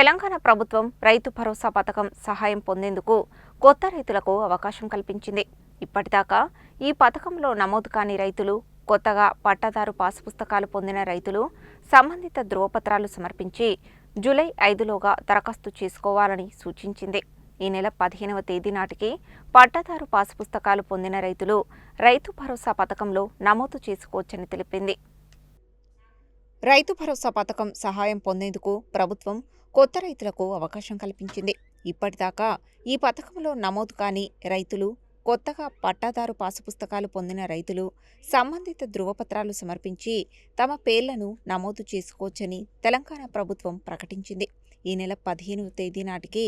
తెలంగాణ ప్రభుత్వం రైతు భరోసా పథకం సహాయం పొందేందుకు కొత్త రైతులకు అవకాశం కల్పించింది. ఇప్పటిదాకా ఈ పథకంలో నమోదు కాని రైతులు, కొత్తగా పట్టాదారు పాసు పుస్తకాలు పొందిన రైతులు సంబంధిత ధృవపత్రాలు సమర్పించి జూలై 5లోగా దరఖాస్తు చేసుకోవాలని సూచించింది. ఈ నెల 15వ తేదీ నాటికి పట్టాదారు పాసు పుస్తకాలు పొందిన రైతులు రైతు భరోసా పథకంలో నమోదు చేసుకోవచ్చని తెలిపింది. రైతు భరోసా పథకం సహాయం పొందేందుకు ప్రభుత్వం కొత్త రైతులకు అవకాశం కల్పించింది. ఇప్పటిదాకా ఈ పథకంలో నమోదు కాని రైతులు, కొత్తగా పట్టాదారు పాసు పుస్తకాలు పొందిన రైతులు సంబంధిత ధృవపత్రాలు సమర్పించి తమ పేర్లను నమోదు చేసుకోవచ్చని తెలంగాణ ప్రభుత్వం ప్రకటించింది. ఈ నెల 15వ తేదీ నాటికి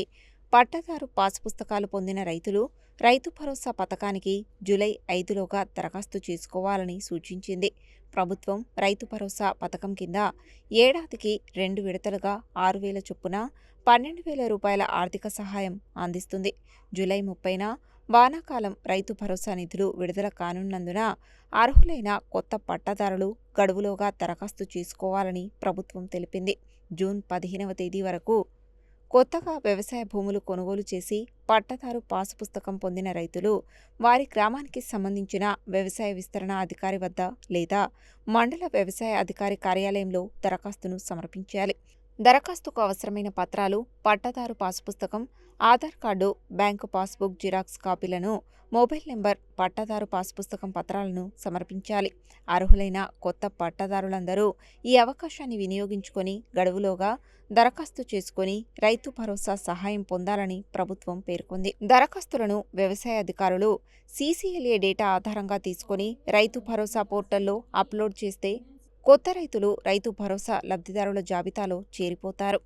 పట్టాదారు పాసు పుస్తకాలు పొందిన రైతులు రైతు భరోసా పథకానికి జూలై 5లోగా దరఖాస్తు చేసుకోవాలని సూచించింది. ప్రభుత్వం రైతు భరోసా పథకం కింద ఏడాదికి 2 విడతలుగా 6,000 చొప్పున 12,000 రూపాయల ఆర్థిక సహాయం అందిస్తుంది. జూలై 30న వానాకాలం రైతు భరోసా నిధులు విడుదల కానున్నందున అర్హులైన కొత్త పట్టాదారులు గడువులోగా దరఖాస్తు చేసుకోవాలని ప్రభుత్వం తెలిపింది. జూన్ 15వ తేదీ వరకు కొత్తగా వ్యవసాయ భూములు కొనుగోలు చేసి పట్టాదారు పాసు పుస్తకం పొందిన రైతులు వారి గ్రామానికి సంబంధించిన వ్యవసాయ విస్తరణ అధికారి వద్ద లేదా మండల వ్యవసాయ అధికారి కార్యాలయంలో దరఖాస్తును సమర్పించాలి. దరఖాస్తుకు అవసరమైన పత్రాలు పట్టాదారు పాసు పుస్తకం, Aadhaar card, bank passbook xerox కాపీలను, మొబైల్ నెంబర్, పట్టాదారు పాసు పుస్తకం పత్రాలను సమర్పించాలి. అర్హులైన కొత్త పట్టాదారులందరూ ఈ అవకాశాన్ని వినియోగించుకొని గడువులోగా దరఖాస్తు చేసుకుని రైతు భరోసా సహాయం పొందాలని ప్రభుత్వం పేర్కొంది. దరఖాస్తులను వ్యవసాయ అధికారులు సీసీఎల్ఏ డేటా ఆధారంగా తీసుకుని రైతు భరోసా పోర్టల్లో అప్లోడ్ చేస్తే కొత్త రైతులు రైతు భరోసా లబ్ధిదారుల జాబితాలో చేరిపోతారు.